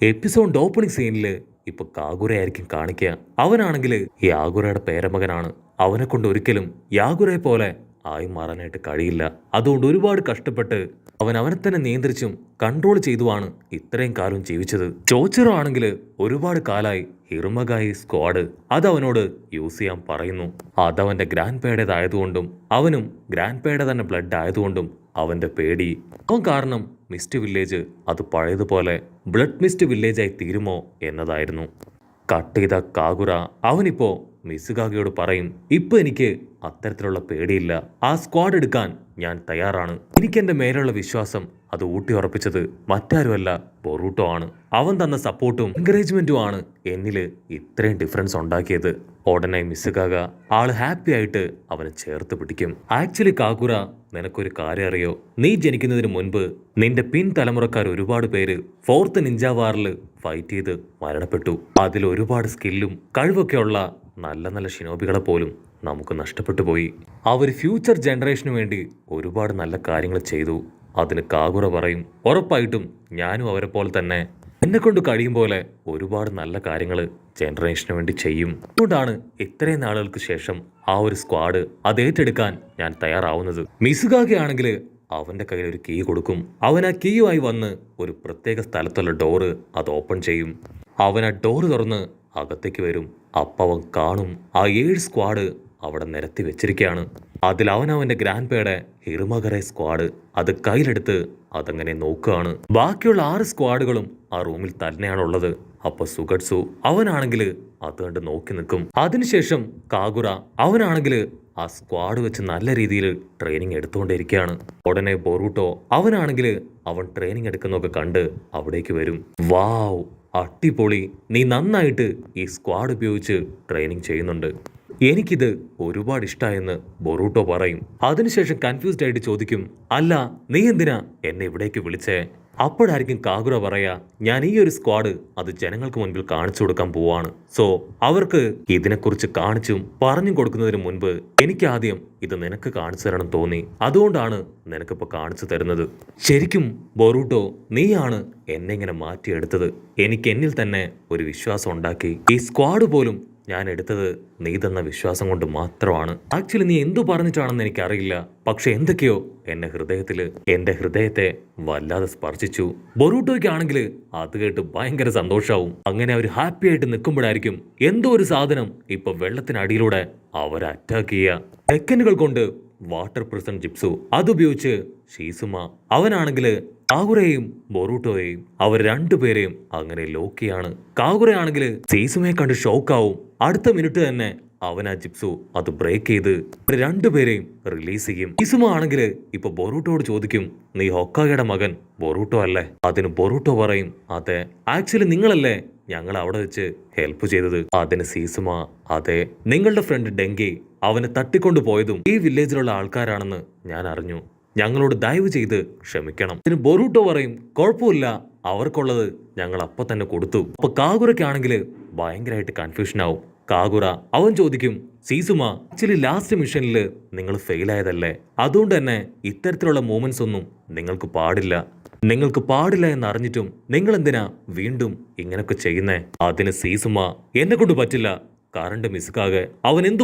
Episode opening സീനില് ഇപ്പൊ കാഗുരയായിരിക്കും കാണിക്കുക. അവനാണെങ്കില് യാഗുരയുടെ പേരമകനാണ്. അവനെ കൊണ്ട് ഒരിക്കലും യാഗുരയെ പോലെ ആയി മാറാനായിട്ട് കഴിയില്ല. അതുകൊണ്ട് ഒരുപാട് കഷ്ടപ്പെട്ട് അവനെ തന്നെ നിയന്ത്രിച്ചും കൺട്രോൾ ചെയ്തുമാണ് ഇത്രയും കാലം ജീവിച്ചത്. ചോച്ചിറോ ആണെങ്കില് ഒരുപാട് കാലായി ഹിറുമഗായി സ്ക്വാഡ് അതവനോട് യൂസ് ചെയ്യാൻ പറയുന്നു. അതവന്റെ ഗ്രാൻഡ് പേയുടേതായതുകൊണ്ടും അവനും ഗ്രാൻഡ് പേയുടെ തന്നെ ബ്ലഡ് ആയതുകൊണ്ടും അവന്റെ പേടി. അവൻ കാരണം മിസ്റ്റ് വില്ലേജ് അത് പഴയതുപോലെ ബ്ലഡ് മിസ്റ്റ് വില്ലേജായി തീരുമോ എന്നതായിരുന്നു. കട്ട് ചെയ്ത കാഗുറ അവനിപ്പോ മിസുകാഗയോട് പറയും, ഇപ്പൊ എനിക്ക് അത്തരത്തിലുള്ള പേടിയില്ല. ആ സ്ക്വാഡ് എടുക്കാൻ ഞാൻ തയ്യാറാണ്. എനിക്കെന്റെ മേലുള്ള വിശ്വാസം അത് ഊട്ടിയുറപ്പിച്ചത് മറ്റാരുമല്ല, ബൊറൂട്ടോ ആണ്. അവൻ തന്ന സപ്പോർട്ടും എൻകറേജ്മെന്റും ആണ് എന്നില് ഇത്രയും ഡിഫറൻസ് ഉണ്ടാക്കിയത്. ഉടനെ മിസുകാഗ ആള് ഹാപ്പി ആയിട്ട് അവനെ ചേർത്ത് പിടിക്കും. ആക്ച്വലി കാഗുറ, നിനക്കൊരു കാര്യം അറിയോ? നീ ജനിക്കുന്നതിന് മുൻപ് നിന്റെ പിൻതലമുറക്കാർ ഒരുപാട് പേര് ഫോർത്ത് നിഞ്ച വാറിൽ ഫൈറ്റ് ചെയ്ത് മരണപ്പെട്ടു. അതിൽ ഒരുപാട് സ്കില്ലും കഴിവൊക്കെ ഉള്ള നല്ല നല്ല ഷിനോബികളെ പോലും നമുക്ക് നഷ്ടപ്പെട്ടു പോയി. അവർ ഫ്യൂച്ചർ ജനറേഷന് വേണ്ടി ഒരുപാട് നല്ല കാര്യങ്ങൾ ചെയ്തു. അതിന് കാഗുറ പറയും, ഉറപ്പായിട്ടും ഞാനും അവരെ പോലെ തന്നെ എന്നെ കൊണ്ട് കഴിയും പോലെ ഒരുപാട് നല്ല കാര്യങ്ങൾ ജനറേഷന് വേണ്ടി ചെയ്യും. അതുകൊണ്ടാണ് ഇത്രയും നാളുകൾക്ക് ശേഷം ആ ഒരു സ്ക്വാഡ് അത് ഏറ്റെടുക്കാൻ ഞാൻ തയ്യാറാവുന്നത്. മിസുകാഗെ ആണെങ്കിൽ അവന്റെ കയ്യിൽ ഒരു കീ കൊടുക്കും. അവൻ ആ കീയുമായി വന്ന് ഒരു പ്രത്യേക സ്ഥലത്തുള്ള ഡോറ് അത് ഓപ്പൺ ചെയ്യും. അവൻ ആ ഡോറ് തുറന്ന് അകത്തേക്ക് വരും. അവൻ കാണും ആ 7 സ്ക്വാഡ് അവിടെ നിരത്തി വെച്ചിരിക്കുകയാണ്. അതിൽ അവന്റെ ഗ്രാൻഡ് പേയുടെ ഹിറുമഗറെ സ്ക്വാഡ് അത് കയ്യിലെടുത്ത് അതങ്ങനെ നോക്കുകയാണ്. ബാക്കിയുള്ള 6 സ്ക്വാഡുകളും ആ റൂമിൽ തന്നെയാണുള്ളത്. അപ്പൊ സുഗട്സു അവനാണെങ്കിൽ അത് കണ്ട് നോക്കി നിൽക്കും. അതിനുശേഷം കാഗുറ അവനാണെങ്കിൽ ആ സ്ക്വാഡ് വെച്ച് നല്ല രീതിയിൽ ട്രെയിനിങ് എടുത്തുകൊണ്ടിരിക്കുകയാണ്. ഉടനെ ബൊറൂട്ടോ അവനാണെങ്കിൽ അവൻ ട്രെയിനിങ് എടുക്കുന്നൊക്കെ കണ്ട് അവിടേക്ക് വരും. വാവ്, അടിപൊളി, നീ നന്നായിട്ട് ഈ സ്ക്വാഡ് ഉപയോഗിച്ച് ട്രെയിനിങ് ചെയ്യുന്നുണ്ട്. എനിക്കിത് ഒരുപാട് ഇഷ്ടമായെന്ന് ബൊറൂട്ടോ പറയും. അതിനുശേഷം കൺഫ്യൂസ്ഡ് ആയിട്ട് ചോദിക്കും, അല്ല നീ എന്തിനാ എന്നെ ഇവിടേക്ക് വിളിച്ചേ? അപ്പോഴായിരിക്കും കാഗുറ പറയാ, ഞാൻ ഈ ഒരു സ്ക്വാഡ് അത് ജനങ്ങൾക്ക് മുൻപിൽ കാണിച്ചു കൊടുക്കാൻ പോവാണ്. സോ അവർക്ക് ഇതിനെക്കുറിച്ച് കാണിച്ചും പറഞ്ഞും കൊടുക്കുന്നതിന് മുൻപ് എനിക്ക് ആദ്യം ഇത് നിനക്ക് കാണിച്ചു തരണം തോന്നി. അതുകൊണ്ടാണ് നിനക്കിപ്പോൾ കാണിച്ചു തരുന്നത്. ശരിക്കും ബൊറൂട്ടോ, നീയാണ് എന്നെ ഇങ്ങനെ മാറ്റിയെടുത്തത്. എനിക്ക് എന്നിൽ തന്നെ ഒരു വിശ്വാസം ഉണ്ടാക്കി. ഈ സ്ക്വാഡ് പോലും ഞാൻ എടുത്തത് നീ തന്ന വിശ്വാസം കൊണ്ട് മാത്രമാണ്. ആക്ച്വലി നീ എന്തു പറഞ്ഞിട്ടാണെന്ന് എനിക്കറിയില്ല, പക്ഷെ എന്തൊക്കെയോ എന്റെ ഹൃദയത്തെ വല്ലാതെ സ്പർശിച്ചു. ബൊറൂട്ടോയ്ക്കാണെങ്കിൽ അത് കേട്ട് ഭയങ്കര സന്തോഷാവും. അങ്ങനെ അവർ ഹാപ്പി ആയിട്ട് നിൽക്കുമ്പോഴായിരിക്കും എന്തോ ഒരു സാധനം ഇപ്പൊ വെള്ളത്തിനടിയിലൂടെ അവരെ അറ്റാക്ക് ചെയ്യുക. സെക്കൻഡുകൾ കൊണ്ട് വാട്ടർ പ്രിസൺ ജിപ്സു അതുപയോഗിച്ച് ഷീസുമ അവനാണെങ്കിൽ കാഗുറയെയും ബൊറൂട്ടോയെയും അവർ രണ്ടുപേരെയും അങ്ങനെ ലോക്ക് ചെയ്യാണ്. കാഗുറയാണെങ്കിൽ സീസുമയെ കണ്ട് ഷോക്കാവും. അടുത്ത മിനിറ്റ് തന്നെ അവൻ ആ ജിപ്സു അത് ബ്രേക്ക് ചെയ്ത് രണ്ടുപേരെയും റിലീസ് ചെയ്യും. സീസുമ ആണെങ്കിൽ ഇപ്പൊ ബൊറൂട്ടോയോട് ചോദിക്കും, നീ ഹൊക്കാഗയുടെ മകൻ ബൊറൂട്ടോ അല്ലേ? അതിന് ബൊറൂട്ടോ പറയും, അതെ. ആക്ച്വലി നിങ്ങളല്ലേ ഞങ്ങൾ അവിടെ വെച്ച് ഹെൽപ്പ് ചെയ്തത്? അതിന് സീസുമ, അതെ, നിങ്ങളുടെ ഫ്രണ്ട് ഡെങ്കി അവനെ തട്ടിക്കൊണ്ടു പോയതും ഈ വില്ലേജിലുള്ള ആൾക്കാരാണെന്ന് ഞാൻ അറിഞ്ഞു. ഞങ്ങളോട് ദയവ് ചെയ്ത് ക്ഷമിക്കണം. ഇതിന് ബൊറൂട്ടോ പറയും, കുഴപ്പമില്ല, അവർക്കുള്ളത് ഞങ്ങൾ അപ്പൊ തന്നെ കൊടുത്തു. അപ്പൊ കാഗുറയ്ക്കാണെങ്കിൽ ഭയങ്കരമായിട്ട് കൺഫ്യൂഷൻ ആവും. കാഗുറ അവൻ ചോദിക്കും, സീസുമ ആക്ച്വലി ലാസ്റ്റ് മിഷനിൽ നിങ്ങൾ ഫെയിൽ ആയതല്ലേ? അതുകൊണ്ട് തന്നെ ഇത്തരത്തിലുള്ള മൂവ്മെന്റ്സ് ഒന്നും നിങ്ങൾക്ക് പാടില്ല എന്നറിഞ്ഞിട്ടും നിങ്ങൾ എന്തിനാ വീണ്ടും ഇങ്ങനൊക്കെ ചെയ്യുന്നേ? അതിന് സീസുമ, എന്നെ കൊണ്ട് പറ്റില്ല. കറണ്ട് മിസ്കാകെ അവൻ എന്തു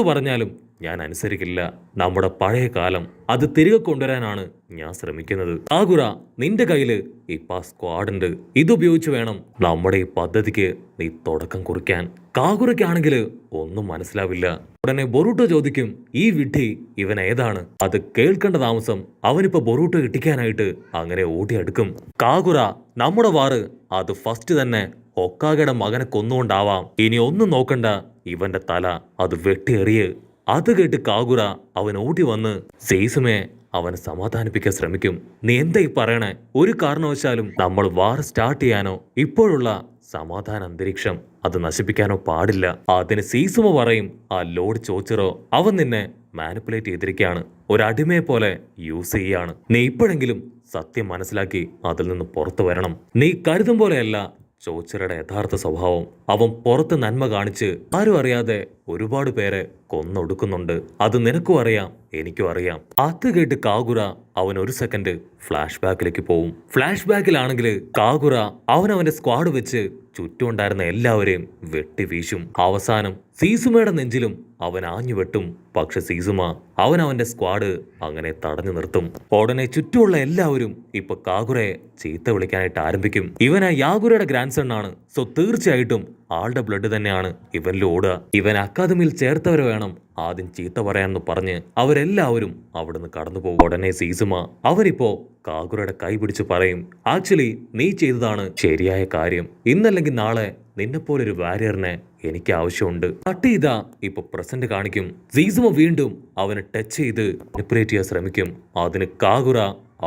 പറഞ്ഞാലും ഞാൻ അനുസരിക്കില്ല. നമ്മുടെ പഴയ കാലം അത് തിരികെ കൊണ്ടുവരാനാണ് ഞാൻ ശ്രമിക്കുന്നത്. കാഗുറ, നിന്റെ കയ്യില് ഇപ്പൊ ആ സ്ക്വാഡ് ഉണ്ട്. ഇതുപയോഗിച്ച് വേണം നമ്മുടെ ഈ പദ്ധതിക്ക് നീ തുടക്കം കുറിക്കാൻ. കാഗുറയ്ക്കാണെങ്കിൽ ഒന്നും മനസ്സിലാവില്ല. ഉടനെ ബൊറൂട്ടോ ചോദിക്കും, ഈ വിഡ്ഢി ഇവൻ ഏതാണ്? അത് കേൾക്കേണ്ട താമസം അവനിപ്പോ ബൊറൂട്ടോ ഇട്ടിക്കാനായിട്ട് അങ്ങനെ ഓടിയെടുക്കും. കാഗുറ, നമ്മുടെ വാറ് അത് ഫസ്റ്റ് തന്നെ ഹൊക്കാഗയുടെ മകനെ കൊന്നുകൊണ്ടാവാം. ഇനി ഒന്നും നോക്കണ്ട, ഇവന്റെ തല അത് വെട്ടിയെറിയ്. അത് കേട്ട് കാഗുറ അവൻ ഓടി വന്ന് സീസുമയെ അവനെ സമാധാനിപ്പിക്കാൻ ശ്രമിക്കും. നീ എന്തായി പറയണേ? ഒരു കാരണവശാലും നമ്മൾ വാർ സ്റ്റാർട്ട് ചെയ്യാനോ ഇപ്പോഴുള്ള സമാധാന അന്തരീക്ഷം അത് നശിപ്പിക്കാനോ പാടില്ല. അതിന് സീസുമ പറയും, ആ ലോഡ് ചോച്ചിറോ അവൻ നിന്നെ മാനിപ്പുലേറ്റ് ചെയ്തിരിക്കുകയാണ്. ഒരടിമയെ പോലെ യൂസ് ചെയ്യാണ്. നീ ഇപ്പോഴെങ്കിലും സത്യം മനസ്സിലാക്കി അതിൽ നിന്ന് പുറത്തു വരണം. നീ കരുതും പോലെയല്ല ചോച്ചിറയുടെ യഥാർത്ഥ സ്വഭാവം. അവൻ പുറത്ത് നന്മ കാണിച്ച് ആരും അറിയാതെ ഒരുപാട് പേരെ കൊന്നൊടുക്കുന്നുണ്ട്. അത് നിനക്കും അറിയാം, എനിക്കും അറിയാം. അത് കേട്ട് കാഗുറ അവൻ ഒരു സെക്കൻഡ് ഫ്ലാഷ് ബാക്കിലേക്ക് പോവും. ഫ്ലാഷ് ബാക്കിലാണെങ്കിൽ കാഗുറ അവന്റെ സ്ക്വാഡ് വെച്ച് ചുറ്റുമുണ്ടായിരുന്ന എല്ലാവരെയും വെട്ടി വീശും. അവസാനം സീസുമയുടെ നെഞ്ചിലും അവൻ ആഞ്ഞു വെട്ടും. പക്ഷെ സീസുമ അവന്റെ സ്ക്വാഡ് അങ്ങനെ തടഞ്ഞു നിർത്തും. ഉടനെ ചുറ്റുമുള്ള എല്ലാവരും ഇപ്പൊ കാഗുറയെ ചീത്ത വിളിക്കാനായിട്ട് ആരംഭിക്കും. ഇവൻ ആ യാഗുറയുടെ ഗ്രാൻഡ് സൺ ആണ്, സോ തീർച്ചയായിട്ടും ആളുടെ ബ്ലഡ് തന്നെയാണ് ഇവനിൽ ഓടുക. ഇവൻ അക്കാദമിയിൽ ചേർത്തവരെ വേണം ആദ്യം ചീത്ത പറയാമെന്ന് പറഞ്ഞ് അവരെല്ലാവരും അവിടുന്ന് കടന്നു പോകും. ഉടനെ സീസുമ അവനിപ്പോ കാഗുറയുടെ കൈ പിടിച്ച് പറയും, ആക്ച്വലി നീ ചെയ്തതാണ് ശരിയായ കാര്യം. ഇന്നല്ലെങ്കിൽ നാളെ നിന്നെപ്പോലൊരു വാരിയറിനെ എനിക്ക് ആവശ്യമുണ്ട്. കട്ട് ചെയ്താ ഇപ്പൊ പ്രസന്റ് കാണിക്കും. സീസുമ വീണ്ടും അവനെ ടച്ച് ചെയ്ത് മാനിപ്പുലേറ്റ് ചെയ്യാൻ ശ്രമിക്കും. അതിന് കാഗുറ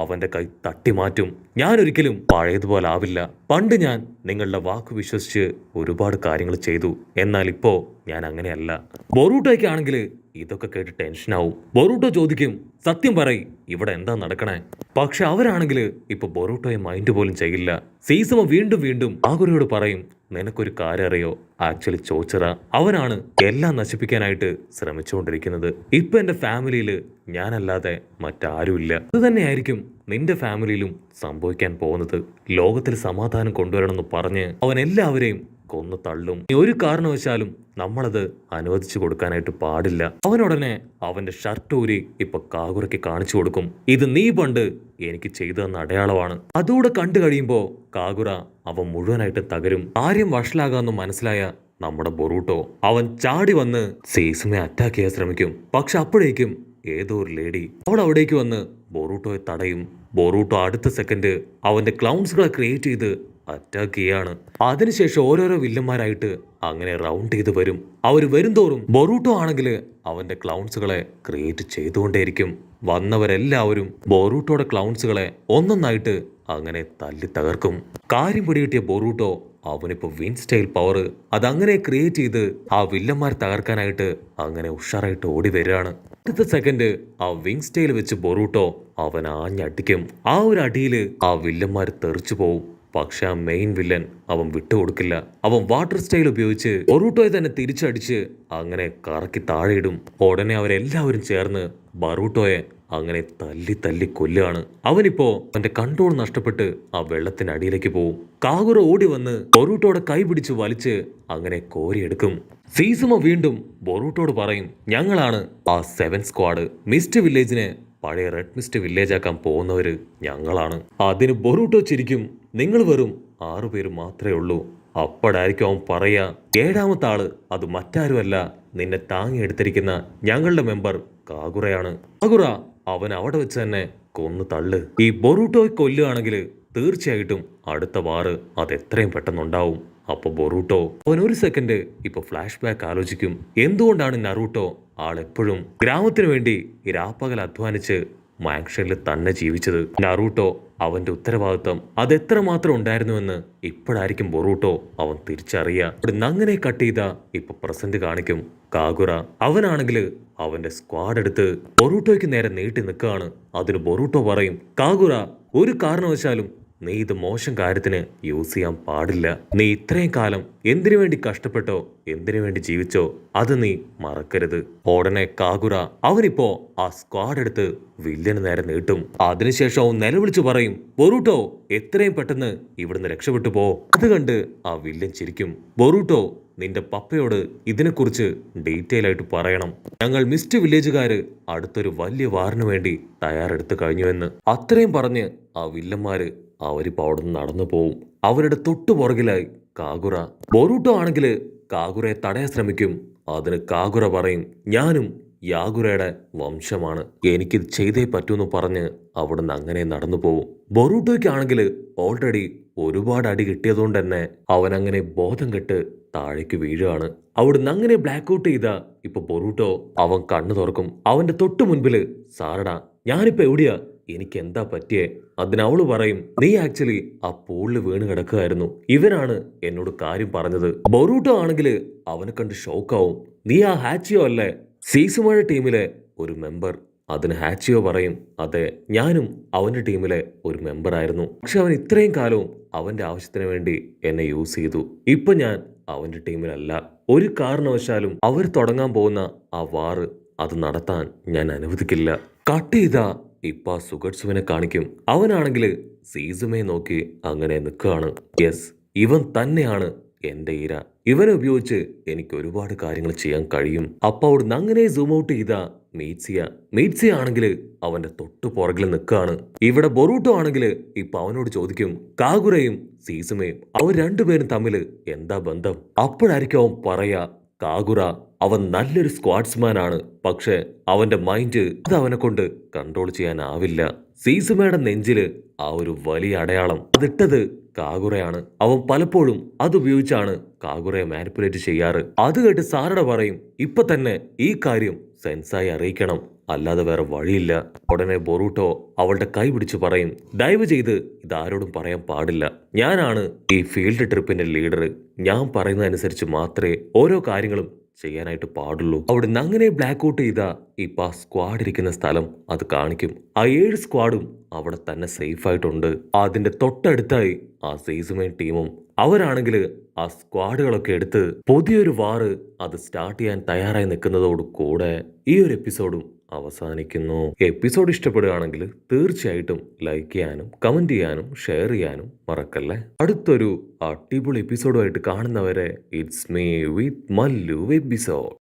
അവന്റെ കൈ തട്ടി മാറ്റും. ഞാൻ ഒരിക്കലും പഴയതുപോലെ ആവില്ല. പണ്ട് ഞാൻ നിങ്ങളുടെ വാക്ക് വിശ്വസിച്ച് ഒരുപാട് കാര്യങ്ങൾ ചെയ്തു, എന്നാൽ ഇപ്പോ ഞാൻ അങ്ങനെയല്ല. ബൊറൂട്ടോയ്ക്കാണെങ്കിൽ ഇതൊക്കെ കേട്ട് ടെൻഷനാവും. ബൊറൂട്ടോ ചോദിക്കും, സത്യം പറയ്, ഇവിടെ എന്താ നടക്കണേ? പക്ഷെ അവരാണെങ്കിൽ ഇപ്പൊ ബൊറൂട്ടോയെ മൈൻഡ് പോലും ചെയ്യില്ല. സീസുമ വീണ്ടും വീണ്ടും കാഗുറയോട് പറയും, നിനക്കൊരു കാര്യം അറിയോ? ആക്ച്വലി ചോച്ചറ അവനാണ് എല്ലാം നശിപ്പിക്കാനായിട്ട് ശ്രമിച്ചുകൊണ്ടിരിക്കുന്നത്. ഇപ്പൊ എന്റെ ഫാമിലിയിൽ ഞാനല്ലാതെ മറ്റാരുമില്ല. അത് തന്നെയായിരിക്കും നിന്റെ ഫാമിലിയിലും സംഭവിക്കാൻ പോകുന്നത്. ലോകത്തിൽ സമാധാനം കൊണ്ടുവരണമെന്ന് പറഞ്ഞ് അവൻ എല്ലാവരെയും കൊന്നു തള്ളും. ഒരു കാരണവശാലും നമ്മളത് അനുവദിച്ചു കൊടുക്കാനായിട്ട് പാടില്ല. അവനുടനെ അവന്റെ ഷർട്ട് ഊരി ഇപ്പൊ കാഗുറയ്ക്ക് കാണിച്ചു കൊടുക്കും. ഇത് നീ പണ്ട് എനിക്ക് ചെയ്തു തന്ന അടയാളമാണ്. അതുകൂടെ കണ്ടു കഴിയുമ്പോ കാഗുറ അവൻ മുഴുവനായിട്ട് തകരും. കാര്യം വഷളാകാമെന്ന് മനസ്സിലായ നമ്മുടെ ബൊറൂട്ടോ അവൻ ചാടി വന്ന് സീസുമെ അറ്റാക്ക് ചെയ്യാൻ ശ്രമിക്കും. പക്ഷെ അപ്പോഴേക്കും ഏതോ ഒരു ലേഡി അവിടേക്ക് വന്ന് ബൊറൂട്ടോയെ തടയും. ബൊറൂട്ടോ അടുത്ത സെക്കൻഡ് അവന്റെ ക്ലൗൺസുകളെ ക്രിയേറ്റ് ചെയ്ത് അറ്റാക്ക് ചെയ്യാണ്. അതിനുശേഷം ഓരോരോ വില്ലന്മാരായിട്ട് അങ്ങനെ റൗണ്ട് ചെയ്ത് വരും. അവർ വരുംതോറും ബൊറൂട്ടോ ആണെങ്കിൽ അവന്റെ ക്ലൗൺസുകളെ ക്രിയേറ്റ് ചെയ്തുകൊണ്ടേയിരിക്കും. വന്നവരെല്ലാവരും ബൊറൂട്ടോയുടെ ക്ലൗൺസുകളെ ഒന്നൊന്നായിട്ട് അങ്ങനെ തല്ലി തകർക്കും. കാര്യം പിടികിട്ടിയ ബൊറൂട്ടോ അവനിപ്പോ വിൻ സ്റ്റൈൽ പവർ അതങ്ങനെ ക്രിയേറ്റ് ചെയ്ത് ആ വില്ലന്മാർ തകർക്കാനായിട്ട് അങ്ങനെ ഉഷാറായിട്ട് ഓടി വരികയാണ്. അടുത്ത സെക്കൻഡ് ആ വിങ് സ്റ്റൈൽ വെച്ച് ബൊറൂട്ടോ അവൻ ആഞ്ഞടിക്കും. ആ ഒരു അടിയില് ആ വില്ലന്മാർ തെറിച്ചു പോവും. പക്ഷെ ആ മെയിൻ വില്ലൻ അവൻ വിട്ടുകൊടുക്കില്ല. അവൻ വാട്ടർ സ്റ്റൈൽ ഉപയോഗിച്ച് ബൊറൂട്ടോയെ തന്നെ തിരിച്ചടിച്ച് അങ്ങനെ കറക്കി താഴെയിടും. ഉടനെ അവരെല്ലാവരും ചേർന്ന് ബൊറൂട്ടോയെ അങ്ങനെ തല്ലി തല്ലി കൊല്ലുകയാണ്. അവനിപ്പോ അവന്റെ കൺട്രോൾ നഷ്ടപ്പെട്ട് ആ വെള്ളത്തിനടിയിലേക്ക് പോവും. കാഗുറ ഓടി വന്ന് ബൊറൂട്ടോയുടെ കൈ പിടിച്ച് വലിച്ച് അങ്ങനെ കോരിയെടുക്കും. സീസുമ വീണ്ടും ബൊറൂട്ടോട് പറയും, ഞങ്ങളാണ് ആ 7 സ്ക്വാഡ്. മിസ്റ്റ് വില്ലേജിനെ പഴയ റെഡ് മിസ്റ്റ് വില്ലേജ് ആക്കാൻ പോകുന്നവര് ഞങ്ങളാണ്. അതിന് ബൊറൂട്ടോ ചിരിക്കും, നിങ്ങൾ വെറും 6 പേര് മാത്രമേ ഉള്ളൂ. അപ്പോഴായിരിക്കും അവൻ പറയാ, 7ാമത്തെ ആള് അത് മറ്റാരുമല്ല, നിന്നെ താങ്ങിയെടുത്തിരിക്കുന്ന ഞങ്ങളുടെ മെമ്പർ കാഗുറയാണ്. കാഗുറ അവൻ അവിടെ വെച്ച് തന്നെ കൊന്നു തള്ളു. ഈ ബൊറൂട്ടോയെ കൊല്ലുകയാണെങ്കിൽ തീർച്ചയായിട്ടും അടുത്ത വാറ് അത് എത്രയും പെട്ടെന്നുണ്ടാവും. അപ്പൊ ബൊറൂട്ടോ അവൻ ഒരു സെക്കൻഡ് ഇപ്പൊ ഫ്ലാഷ് ബാക്ക് ആലോചിക്കും. എന്തുകൊണ്ടാണ് നറൂട്ടോ ആളെപ്പോഴും ഗ്രാമത്തിനു വേണ്ടി രാപ്പകൽ അധ്വാനിച്ച് മാങ്ഷനിൽ തന്നെ ജീവിച്ചത്? നറൂട്ടോ അവന്റെ ഉത്തരവാദിത്വം അതെത്രമാത്രം ഉണ്ടായിരുന്നുവെന്ന് ഇപ്പോഴായിരിക്കും ബൊറൂട്ടോ അവൻ തിരിച്ചറിയുക. അവിടുന്ന് അങ്ങനെ കട്ട് ചെയ്ത ഇപ്പൊ പ്രസന്റ് കാണിക്കും. കാഗുറ അവനാണെങ്കിൽ അവന്റെ സ്ക്വാഡ് എടുത്ത് ബൊറൂട്ടോയ്ക്ക് നേരെ നീട്ടി നിൽക്കുകയാണ്. അതിന് ബൊറൂട്ടോ പറയും, കാഗുറ ഒരു കാരണവശാലും നീ ഇത് മോശം കാര്യത്തിന് യൂസ് ചെയ്യാൻ പാടില്ല. നീ ഇത്രയും കാലം എന്തിനു വേണ്ടി കഷ്ടപ്പെട്ടോ, എന്തിനു വേണ്ടി ജീവിച്ചോ, അത് നീ മറക്കരുത്. ഉടനെ കാഗുറ അവനിപ്പോ ആ സ്ക്വാഡ് എടുത്ത് വില്ലന് നേരെ നീട്ടും. അതിനുശേഷം അവൻ നിലവിളിച്ചു പറയും, ബൊറൂട്ടോ എത്രയും പെട്ടെന്ന് ഇവിടുന്ന് രക്ഷപ്പെട്ടു പോ. അത് കണ്ട് ആ വില്ലൻ ചിരിക്കും. ബൊറൂട്ടോ നിന്റെ പപ്പയോട് ഇതിനെക്കുറിച്ച് ഡീറ്റെയിൽ ആയിട്ട് പറയണം. ഞങ്ങൾ മിസ്റ്റ് വില്ലേജുകാര് അടുത്തൊരു വലിയ വാറിന് വേണ്ടി തയ്യാറെടുത്ത് കഴിഞ്ഞുവെന്ന്. അത്രയും പറഞ്ഞ് ആ വില്ലന്മാര് അവരിപ്പോ അവിടെ നിന്ന് നടന്നു പോവും. അവരുടെ തൊട്ടു പുറകിലായി കാഗുറ. ബൊറൂട്ടോ ആണെങ്കിൽ കാഗുറയെ തടയാൻ ശ്രമിക്കും. അതിന് കാഗുറ പറയും, ഞാനും യാഗുറയുടെ വംശമാണ്, എനിക്കിത് ചെയ്തേ പറ്റൂന്ന് പറഞ്ഞ് അവിടുന്ന് അങ്ങനെ നടന്നു പോവും. ബൊറൂട്ടോയ്ക്കാണെങ്കിൽ ഓൾറെഡി ഒരുപാട് അടി കിട്ടിയതുകൊണ്ട് തന്നെ അവൻ അങ്ങനെ ബോധം കെട്ട് താഴേക്ക് വീഴുകയാണ്. അവിടുന്ന് അങ്ങനെ ബ്ലാക്ക് ഔട്ട് ചെയ്ത ഇപ്പൊ ബൊറൂട്ടോ അവൻ കണ്ണു തുറക്കും. അവന്റെ തൊട്ടു മുൻപില്, സാറടാ ഞാനിപ്പോ എവിടെയാ, എനിക്ക് എന്താ പറ്റിയേ? അതിനവള് പറയും, നീ ആക്ച്വലി ആ പൂളിൽ വീണ് കിടക്കുകയായിരുന്നു, ഇവനാണ് എന്നോട് കാര്യം പറഞ്ഞത്. ബൊറൂട്ടോ ആണെങ്കിൽ അവനെ കണ്ട് ഷോക്കാവും. നീ ആ ഹാച്ചിയോ അല്ലേ, സീസുമഴ ടീമിലെ ഒരു മെമ്പർ? അതിന് ഹാച്ചിയോ പറയും, അതെ, ഞാനും അവന്റെ ടീമിലെ ഒരു മെമ്പർ ആയിരുന്നു. പക്ഷെ അവൻ ഇത്രയും കാലവും അവന്റെ ആവശ്യത്തിന് വേണ്ടി എന്നെ യൂസ് ചെയ്തു. ഇപ്പൊ ഞാൻ അവന്റെ ടീമിലല്ല. ഒരു കാരണവശാലും അവർ തുടങ്ങാൻ പോകുന്ന ആ വാറ് അത് നടത്താൻ ഞാൻ അനുവദിക്കില്ല. കട്ട് ചെയ്താ ഇപ്പ സുഗട്സുവിനെ കാണിക്കും. അവനാണെങ്കിൽ സീസുമയെ നോക്കി അങ്ങനെ നിൽക്കുകയാണ്. യെസ്, ഇവൻ തന്നെയാണ് എന്റെ ഇര. ഇവനെ ഉപയോഗിച്ച് എനിക്ക് ഒരുപാട് കാര്യങ്ങൾ ചെയ്യാൻ കഴിയും. അപ്പൊ അവിടുന്ന് അങ്ങനെ സൂം ഔട്ട് ചെയ്ത മീറ്റ്സിയ ആണെങ്കിൽ അവന്റെ തൊട്ടു പുറകിൽ നിൽക്കുകയാണ്. ഇവിടെ ബൊറൂട്ടോ ആണെങ്കിൽ ഇപ്പൊ അവനോട് ചോദിക്കും, കാഗുരയും സീസുമയും അവർ രണ്ടുപേരും തമ്മിൽ എന്താ ബന്ധം? അപ്പോഴായിരിക്കും അവൻ പറയാ, കാഗുറ അവൻ നല്ലൊരു സ്ക്വാഡ്സ്മാൻ ആണ്, പക്ഷെ അവന്റെ മൈൻഡ് അത് അവനെ കൊണ്ട് കൺട്രോൾ ചെയ്യാനാവില്ല. സീസുമയുടെ നെഞ്ചില് ആ ഒരു വലിയ അടയാളം അതിട്ടത് കാഗുറയാണ്. അവൻ പലപ്പോഴും അതുപയോഗിച്ചാണ് കാഗുറയെ മാനിപ്പുലേറ്റ് ചെയ്യാറ്. അത് കേട്ട് സാരഡ പറയും, ഇപ്പൊ തന്നെ ഈ കാര്യം സെൻസായി അറിയിക്കണം, അല്ലാതെ വേറെ വഴിയില്ല. ഉടനെ ബൊറൂട്ടോ അവളുടെ കൈ പിടിച്ച് പറയും, ദയവ് ചെയ്ത് ഇതാരോടും പറയാൻ പാടില്ല. ഞാനാണ് ഈ ഫീൽഡ് ട്രിപ്പിന്റെ ലീഡർ. ഞാൻ പറയുന്നതനുസരിച്ച് മാത്രമേ ഓരോ കാര്യങ്ങളും ചെയ്യാനായിട്ട് പാടുള്ളൂ. അവിടുന്ന് അങ്ങനെ ബ്ലാക്ക് ഔട്ട് ചെയ്ത ഇപ്പൊ ആ സ്ക്വാഡ് ഇരിക്കുന്ന സ്ഥലം അത് കാണിക്കും. ആ 7 സ്ക്വാഡും അവിടെ തന്നെ സേഫ് ആയിട്ടുണ്ട്. അതിന്റെ തൊട്ടടുത്തായി ആ സീസുമേൻ ടീമും അവരാണെങ്കിൽ ആ സ്ക്വാഡുകളൊക്കെ എടുത്ത് പുതിയൊരു വാറ് അത് സ്റ്റാർട്ട് ചെയ്യാൻ തയ്യാറായി നിൽക്കുന്നതോട് കൂടെ ഈ ഒരു എപ്പിസോഡും അവസാനിക്കുന്നു. എപ്പിസോഡ് ഇഷ്ടപ്പെടുകയാണെങ്കിൽ തീർച്ചയായിട്ടും ലൈക്ക് ചെയ്യാനും കമന്റ് ചെയ്യാനും ഷെയർ ചെയ്യാനും മറക്കല്ലേ. അടുത്തൊരു അടിപൊളി എപ്പിസോഡുമായിട്ട് കാണുന്നവരെ it's me with Mallu episode.